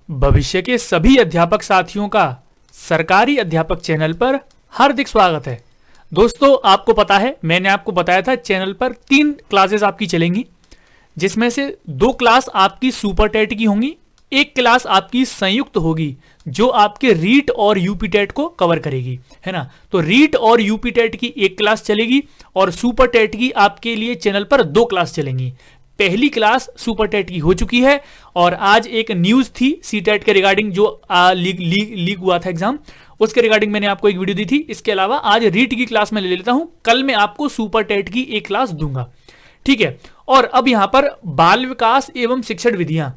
भविष्य के सभी अध्यापक साथियों का सरकारी अध्यापक चैनल पर हार्दिक स्वागत है। दोस्तों, आपको पता है, मैंने आपको बताया था चैनल पर 3 क्लासेस आपकी चलेंगी, जिसमें से 2 क्लास आपकी सुपर टेट की होंगी, 1 क्लास आपकी संयुक्त होगी जो आपके रीट और यूपी टेट को कवर करेगी, है ना। तो रीट और यूपी टेट की 1 क्लास चलेगी और सुपर टेट की आपके लिए चैनल पर 2 क्लास चलेंगी। पहली क्लास सुपर टेट की हो चुकी है और आज एक न्यूज थी सी टेट के रिगार्डिंग जो लीक हुआ था एग्जाम, उसके रिगार्डिंग मैंने आपको एक वीडियो दी थी। इसके अलावा आज रीट की क्लास में ले लेता हूं, कल मैं आपको सुपर टेट की 1 क्लास दूंगा, ठीक है। और अब यहां पर बाल विकास एवं शिक्षण विधियां,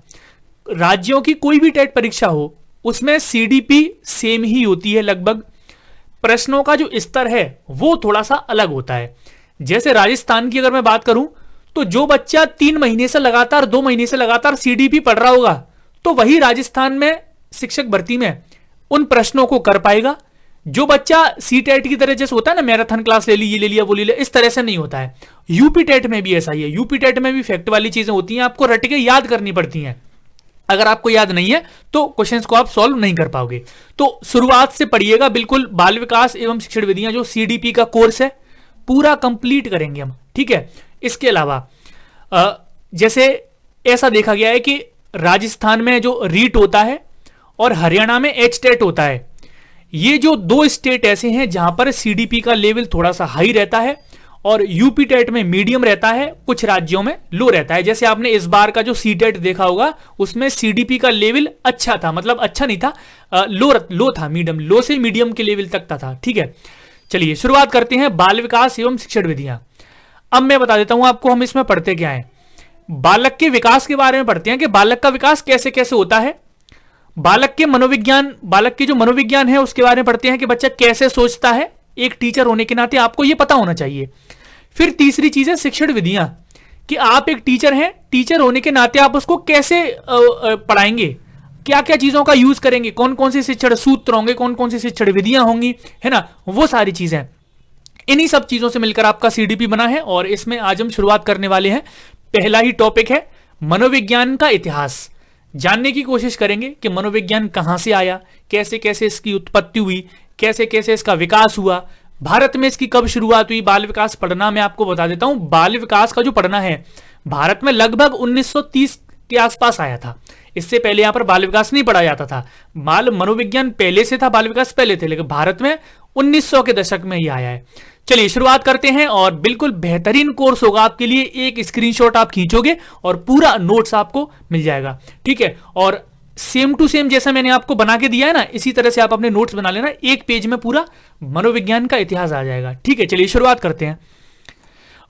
राज्यों की कोई भी टेट परीक्षा हो उसमें सीडीपी सेम ही होती है लगभग। प्रश्नों का जो स्तर है वो थोड़ा सा अलग होता है। जैसे राजस्थान की अगर मैं बात करूं तो जो बच्चा 3 महीने से लगातार 2 महीने से लगातार सीडीपी पढ़ रहा होगा तो वही राजस्थान में शिक्षक भर्ती में उन प्रश्नों को कर पाएगा। जो बच्चा सी टेट की तरह जैसे होता है ना, मैराथन क्लास ले ली, ये ले लिया, वो ले लिया, इस तरह से नहीं होता है। यूपी टेट में भी ऐसा ही है। यूपी टेट में भी फैक्ट वाली चीजें होती हैं, आपको रट के याद करनी पड़ती हैं। अगर आपको याद नहीं है तो क्वेश्चंस को आप सॉल्व नहीं कर पाओगे। तो शुरुआत से पढ़िएगा बिल्कुल। बाल विकास एवं शिक्षण विधियां जो सीडीपी का कोर्स है पूरा कंप्लीट करेंगे हम, ठीक है। इसके अलावा जैसे ऐसा देखा गया है कि राजस्थान में जो रीट होता है और हरियाणा में एच टेट होता है, ये जो 2 स्टेट ऐसे हैं जहां पर सीडीपी का लेवल थोड़ा सा हाई रहता है और यूपी टेट में मीडियम रहता है, कुछ राज्यों में लो रहता है। जैसे आपने इस बार का जो सी टेट देखा होगा उसमें सीडीपी का लेवल अच्छा था, मतलब अच्छा नहीं था, लो था, मीडियम, लो से मीडियम के लेवल तक था, ठीक है। चलिए शुरुआत करते हैं बाल विकास एवं शिक्षण विधियां। अब मैं बता देता हूं आपको हम इसमें पढ़ते क्या है। बालक के विकास के बारे में पढ़ते हैं कि बालक का विकास कैसे कैसे होता है। बालक के मनोविज्ञान, बालक के जो मनोविज्ञान है उसके बारे में पढ़ते हैं कि बच्चा कैसे सोचता है। एक टीचर होने के नाते आपको यह पता होना चाहिए। फिर तीसरी चीज है शिक्षण विधियां, कि आप एक टीचर हैं, टीचर होने के नाते आप उसको कैसे पढ़ाएंगे, क्या क्या चीजों का यूज करेंगे, कौन कौन से शिक्षण सूत्र होंगे, कौन कौन सी शिक्षण विधियां होंगी, है ना, वो सारी चीजें। इन्हीं सब चीजों से मिलकर आपका सीडीपी बना है और इसमें आज हम शुरुआत करने वाले हैं। पहला ही टॉपिक है मनोविज्ञान का इतिहास। जानने की कोशिश करेंगे कि मनोविज्ञान कहां से आया, कैसे कैसे इसकी उत्पत्ति हुई, कैसे कैसे इसका विकास हुआ, भारत में इसकी कब शुरुआत हुई। बाल विकास पढ़ना मैं आपको बता देता हूं, बाल विकास का जो पढ़ना है भारत में लगभग 1930 के आसपास आया था। इससे पहले यहां पर बाल विकास नहीं पढ़ा जाता था। बाल मनोविज्ञान पहले से था, बाल विकास पहले थे, लेकिन भारत में 1900 के दशक में ही आया है। चलिए शुरुआत करते हैं और बिल्कुल बेहतरीन कोर्स होगा आपके लिए। एक स्क्रीनशॉट आप खींचोगे और पूरा नोट्स आपको मिल जाएगा, ठीक है। और सेम टू सेम जैसा मैंने आपको बना के दिया है ना, इसी तरह से आप अपने नोट्स बना लेना। एक पेज में पूरा मनोविज्ञान का इतिहास आ जाएगा, ठीक है। चलिए शुरुआत करते हैं।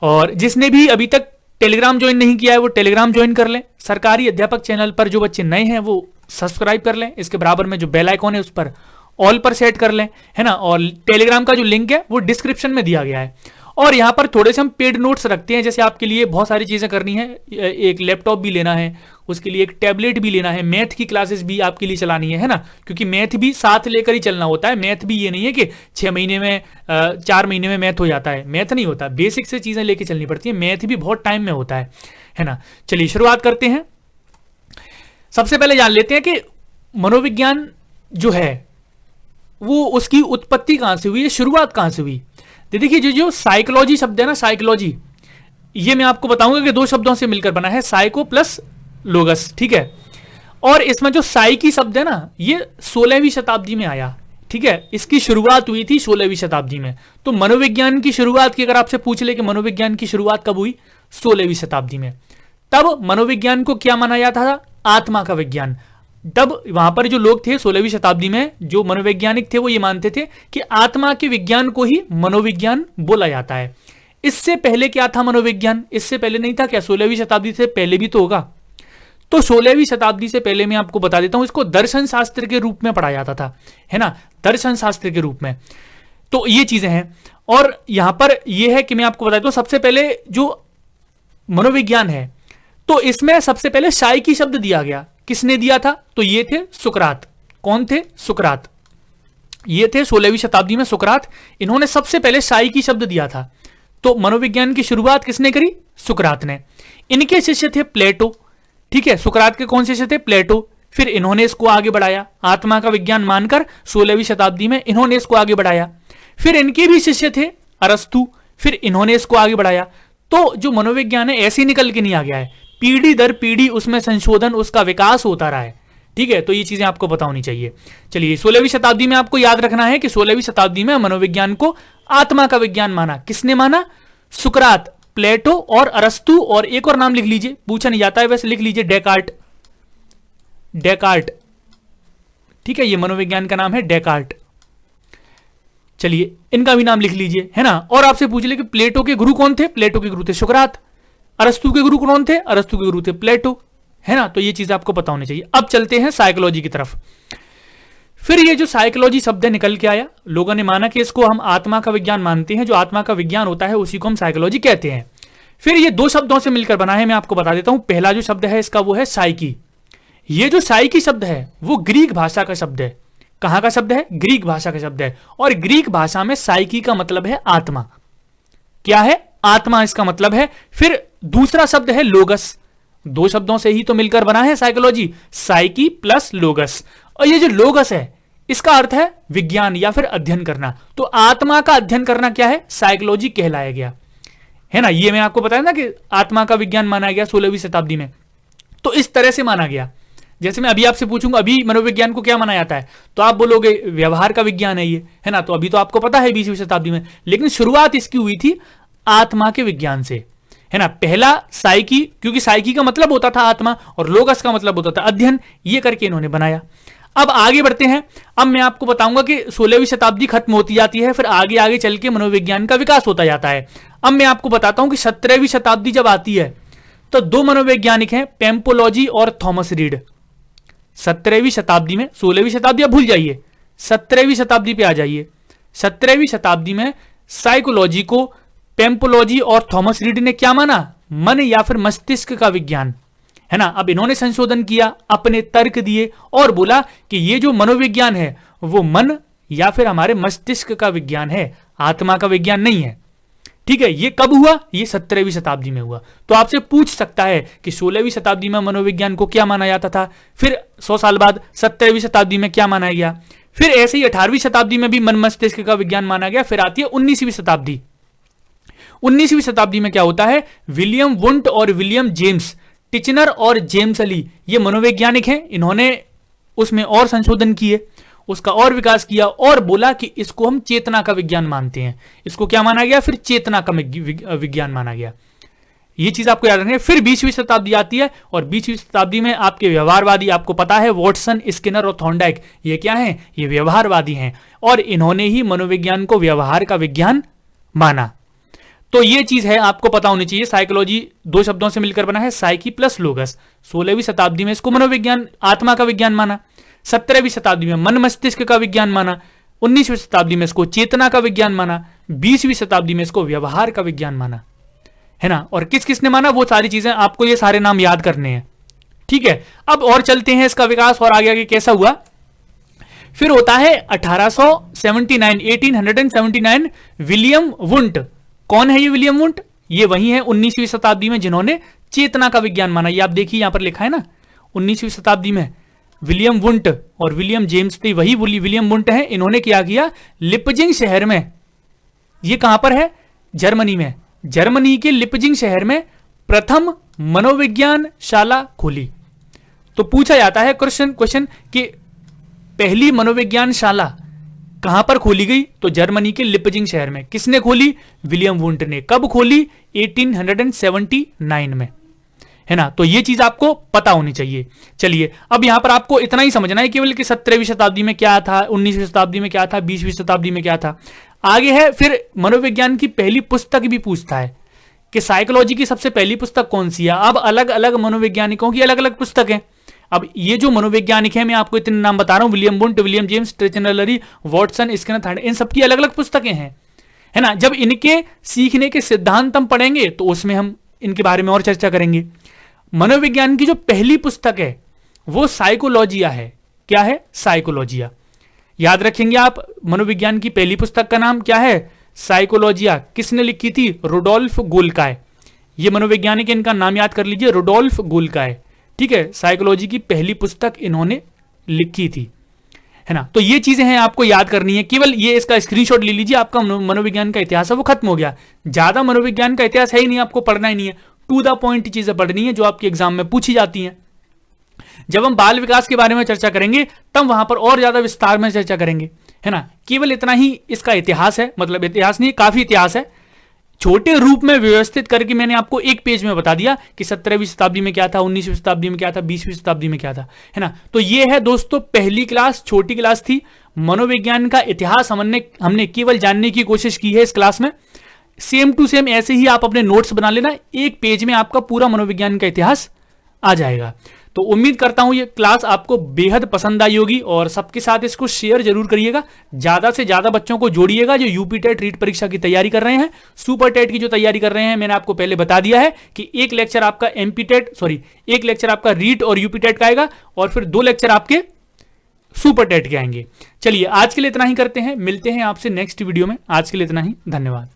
और जिसने भी अभी तक टेलीग्राम ज्वाइन नहीं किया है वो टेलीग्राम ज्वाइन कर लें। सरकारी अध्यापक चैनल पर जो बच्चे नए हैं वो सब्सक्राइब कर लें। इसके बराबर में जो बेल आइकॉन है उस पर ऑल पर सेट कर लें, है ना। और टेलीग्राम का जो लिंक है वो डिस्क्रिप्शन में दिया गया है। और यहाँ पर थोड़े से हम पेड नोट्स रखते हैं, जैसे आपके लिए बहुत सारी चीजें करनी है। एक लैपटॉप भी लेना है, उसके लिए एक टैबलेट भी लेना है, मैथ की क्लासेस भी आपके लिए चलानी है ना, क्योंकि मैथ भी साथ लेकर ही चलना होता है। मैथ भी ये नहीं है कि 6 महीने में 4 महीने में मैथ हो जाता है, मैथ नहीं होता, बेसिक से चीजें लेके चलनी पड़ती है। मैथ भी बहुत टाइम में होता है ना। चलिए शुरुआत करते हैं। सबसे पहले जान लेते हैं कि मनोविज्ञान जो है वो उसकी उत्पत्ति कहां से हुई है, शुरुआत कहां से हुई। देखिए जो साइकोलॉजी शब्द है ना, साइकोलॉजी, ये मैं आपको बताऊंगा कि 2 शब्दों से मिलकर बना है, साइको प्लस लोगस, ठीक है। और इसमें जो साइकी शब्द है ना, ये 16वीं शताब्दी में आया, ठीक है। इसकी शुरुआत हुई थी 16वीं शताब्दी में। तो मनोविज्ञान की शुरुआत की अगर आपसे पूछ ले कि मनोविज्ञान की शुरुआत कब हुई, 16वीं शताब्दी में। तब मनोविज्ञान को क्या माना जाता था, आत्मा का विज्ञान। तब वहां पर जो लोग थे 16वीं शताब्दी में, जो मनोवैज्ञानिक थे, वो ये मानते थे कि आत्मा के विज्ञान को ही मनोविज्ञान बोला जाता है। इससे पहले क्या था मनोविज्ञान, इससे पहले नहीं था क्या, 16वीं शताब्दी से पहले भी तो होगा। तो 16वीं शताब्दी से पहले मैं आपको बता देता हूं, इसको दर्शन शास्त्र के रूप में पढ़ा जाता था, है ना, दर्शन शास्त्र के रूप में। तो ये चीजें हैं। और यहां पर यह है कि मैं आपको बता देता हूं, सबसे पहले जो मनोविज्ञान है तो इसमें सबसे पहले शायकी शब्द दिया गया। किसने दिया था, तो ये थे सुकरात। कौन थे, सुकरात। ये थे 16वीं शताब्दी में सुकरात, इन्होंने सबसे पहले शायकी शब्द दिया था। तो मनोविज्ञान की शुरुआत किसने करी, सुकरात ने। इनके शिष्य थे प्लेटो, ठीक है। सुकरात के कौन से शिष्य थे, प्लेटो, फिर इन्होंने इसको आगे बढ़ाया, आत्मा का विज्ञान मानकर 16वीं शताब्दी में इन्होंने इसको आगे बढ़ाया। फिर इनके भी शिष्य थे अरस्तु, फिर इन्होंने इसको आगे बढ़ाया। तो जो मनोविज्ञान है ऐसे निकल के नहीं आ गया है, पीढ़ी दर पीढ़ी उसमें संशोधन, उसका विकास होता रहा है। ठीक है, तो ये चीजें आपको पता होनी चाहिए। चलिए 16वीं शताब्दी में आपको याद रखना है कि 16वीं शताब्दी में मनोविज्ञान को आत्मा का विज्ञान माना। किसने माना? सुकरात, प्लेटो और अरस्तु, और एक और नाम लिख लीजिए, पूछा नहीं जाता है वैसे, लिख लीजिए डेकार्ट। डेकार्ट, ठीक है, ये मनोविज्ञान का नाम है डेकार्ट। चलिए इनका भी नाम लिख लीजिए, है ना। और आपसे पूछ ले कि प्लेटो के गुरु कौन थे? प्लेटो के गुरु थे सुकरात। अरस्तु के गुरु कौन थे? अरस्तु के गुरु थे प्लेटो, है ना। तो ये चीज आपको पता होनी चाहिए। अब चलते हैं साइकोलॉजी की तरफ। फिर ये जो साइकोलॉजी शब्द निकल के आया, लोगों ने माना कि इसको हम आत्मा का विज्ञान मानते हैं, जो आत्मा का विज्ञान होता है उसी को हम साइकोलॉजी कहते हैं। फिर ये दो शब्दों से मिलकर बना है, मैं आपको बता देता हूं। पहला जो शब्द है इसका वो है साइकी। ये जो साइकी शब्द है वो ग्रीक भाषा का शब्द है। कहां का शब्द है? ग्रीक भाषा का शब्द है। और ग्रीक भाषा में साइकी का मतलब है आत्मा। क्या है? आत्मा इसका मतलब है। फिर दूसरा शब्द है लोगस। दो शब्दों से ही तो मिलकर बना है साइकोलॉजी, साइकी प्लस लोगस। और ये जो लोगस है इसका अर्थ है विज्ञान या फिर अध्ययन करना। तो आत्मा का अध्ययन करना क्या है? साइकोलॉजी कहलाया गया, है ना। ये मैं आपको बताया ना कि आत्मा का विज्ञान माना गया 16वीं शताब्दी में। तो इस तरह से माना गया। जैसे मैं अभी आपसे पूछूंगा अभी मनोविज्ञान को क्या माना जाता है, तो आप बोलोगे व्यवहार का विज्ञान है ये, है ना। तो अभी तो आपको पता है 20वीं शताब्दी में, लेकिन शुरुआत इसकी हुई थी आत्मा के विज्ञान से, है ना। पहला साइकी, क्योंकि साइकी का मतलब होता था आत्मा और लोगस का मतलब होता था अध्ययन, ये करके इन्होंने बनाया। अब आगे बढ़ते हैं। अब मैं आपको बताऊंगा कि 16वीं शताब्दी खत्म होती जाती है, फिर आगे आगे चल के मनोविज्ञान का विकास होता जाता है। अब मैं आपको बताता हूं कि 17वीं शताब्दी जब आती है तो दो मनोवैज्ञानिक हैं, पेम्पोलॉजी और थॉमस रीड। 17वीं शताब्दी में, 16वीं शताब्दी अब भूल जाइए, 17वीं शताब्दी पे आ जाइए। 17वीं शताब्दी में साइकोलॉजी को पेम्पोलॉजी और थॉमस रीड ने क्या माना? मन या फिर मस्तिष्क का विज्ञान, है ना। अब इन्होंने संशोधन किया, अपने तर्क दिए और बोला कि ये जो मनोविज्ञान है वो मन या फिर हमारे मस्तिष्क का विज्ञान है, आत्मा का विज्ञान नहीं है। ठीक है, ये कब हुआ? ये 17वीं शताब्दी में हुआ। तो आपसे पूछ सकता है कि 16वीं शताब्दी में मनोविज्ञान को क्या माना जाता था, फिर 100 साल बाद 17वीं शताब्दी में क्या माना गया, फिर ऐसे ही 18वीं शताब्दी में भी मन मस्तिष्क का विज्ञान माना गया। फिर आती है 19वीं शताब्दी। 19वीं शताब्दी में क्या होता है? विलियम वुंट और विलियम जेम्स, टिचनर और जेम्स अली, ये मनोवैज्ञानिक हैं। इन्होंने उसमें और संशोधन किए, उसका और विकास किया और बोला कि इसको हम चेतना का विज्ञान मानते हैं। इसको क्या माना गया? फिर चेतना का विज्ञान माना गया। ये चीज आपको याद रखनी है। फिर 20वीं शताब्दी आती है और 20वीं शताब्दी में आपके व्यवहारवादी, आपको पता है वॉटसन, स्किनर और थॉर्नडाइक, ये क्या है? ये व्यवहारवादी हैं और इन्होंने ही मनोविज्ञान को व्यवहार का विज्ञान माना। तो ये चीज है, आपको पता होनी चाहिए। साइकोलॉजी दो शब्दों से मिलकर बना है, साइकी प्लस लोगस। 16वीं शताब्दी में इसको मनोविज्ञान, आत्मा का विज्ञान माना। 17वीं शताब्दी में मन मस्तिष्क का विज्ञान माना। 19वीं शताब्दी में इसको चेतना का विज्ञान माना। 20वीं शताब्दी में इसको व्यवहार का विज्ञान माना, है ना। और किस किसने माना वो सारी चीजें आपको ये सारे नाम याद करने हैं। ठीक है, अब और चलते हैं इसका विकास और आगे आगे कैसा हुआ। फिर होता है 1879 विलियम वुंट। कौन है ये विलियम वुंट? ये वही है 19वीं शताब्दी में जिन्होंने चेतना का विज्ञान माना। ये आप देखिए यहां पर लिखा है ना, 19वीं शताब्दी में विलियम वुंट और विलियम जेम्स थे, वही विलियम वुंट है। इन्होंने क्या किया? लिपजिंग शहर में, ये कहां पर है? जर्मनी में। जर्मनी के लिपजिंग शहर में प्रथम मनोविज्ञान शाला खोली। तो पूछा जाता है क्वेश्चन कि पहली मनोविज्ञान शाला कहां पर खोली गई? तो जर्मनी के लिपजिंग शहर में। किसने खोली? विलियम वुंट ने। कब खोली? 1879 में, है ना। तो ये चीज आपको पता होनी चाहिए। चलिए अब यहां पर आपको इतना ही समझना है केवल कि 17वीं शताब्दी में क्या था, 19वीं शताब्दी में क्या था, 20वीं शताब्दी में क्या था। आगे है फिर मनोविज्ञान की पहली पुस्तक भी पूछता है कि साइकोलॉजी की सबसे पहली पुस्तक कौन सी है। अब अलग अलग मनोवैज्ञानिकों की अलग अलग पुस्तकें। अब ये जो मनोवैज्ञानिक है, मैं आपको इतने नाम बता रहा हूं, William Wundt, William James, Titchener, Watson, Skinner, Thorndike, इन सबकी अलग अलग पुस्तकें हैं, है ना। जब इनके सीखने के सिद्धांत हम पढ़ेंगे तो उसमें हम इनके बारे में और चर्चा करेंगे। मनोविज्ञान की जो पहली पुस्तक है वो साइकोलॉजिया है। क्या है? साइकोलॉजिया। याद रखेंगे आप, मनोविज्ञान की पहली पुस्तक का नाम क्या है? साइकोलॉजिया। किसने लिखी थी? रुडोल्फ गोल्काय। ये मनोवैज्ञानिक, इनका नाम याद कर लीजिए, रुडोल्फ गोल्काय। ठीक है, साइकोलॉजी की पहली पुस्तक इन्होंने लिखी थी, है ना। तो ये चीजें हैं आपको याद करनी है, केवल ये इसका स्क्रीनशॉट ले लीजिए, आपका मनोविज्ञान का इतिहास है वो खत्म हो गया। ज्यादा मनोविज्ञान का इतिहास है ही नहीं, आपको पढ़ना ही नहीं है, टू द पॉइंट चीजें पढ़नी है जो आपके एग्जाम में पूछी जाती हैं। जब हम बाल विकास के बारे में चर्चा करेंगे तब वहां पर और ज्यादा विस्तार में चर्चा करेंगे, है ना। केवल इतना ही इसका इतिहास है, मतलब इतिहास नहीं, काफी इतिहास है, छोटे रूप में व्यवस्थित करके मैंने आपको एक पेज में बता दिया कि 17वीं शताब्दी में क्या था, 19वीं शताब्दी में क्या था, 20वीं शताब्दी में क्या था, है ना। तो ये है दोस्तों पहली क्लास, छोटी क्लास थी, मनोविज्ञान का इतिहास हमने केवल जानने की कोशिश की है इस क्लास में। सेम टू सेम ऐसे ही आप अपने नोट्स बना लेना, एक पेज में आपका पूरा मनोविज्ञान का इतिहास आ जाएगा। तो उम्मीद करता हूं ये क्लास आपको बेहद पसंद आई होगी और सबके साथ इसको शेयर जरूर करिएगा, ज्यादा से ज्यादा बच्चों को जोड़िएगा जो यूपी टेट रीट परीक्षा की तैयारी कर रहे हैं, सुपर टेट की जो तैयारी कर रहे हैं। मैंने आपको पहले बता दिया है कि एक लेक्चर आपका एक लेक्चर आपका रीट और यूपी टेट का आएगा और फिर 2 लेक्चर आपके सुपर टेट के आएंगे। चलिए आज के लिए इतना ही करते हैं, मिलते हैं आपसे नेक्स्ट वीडियो में। आज के लिए इतना ही, धन्यवाद।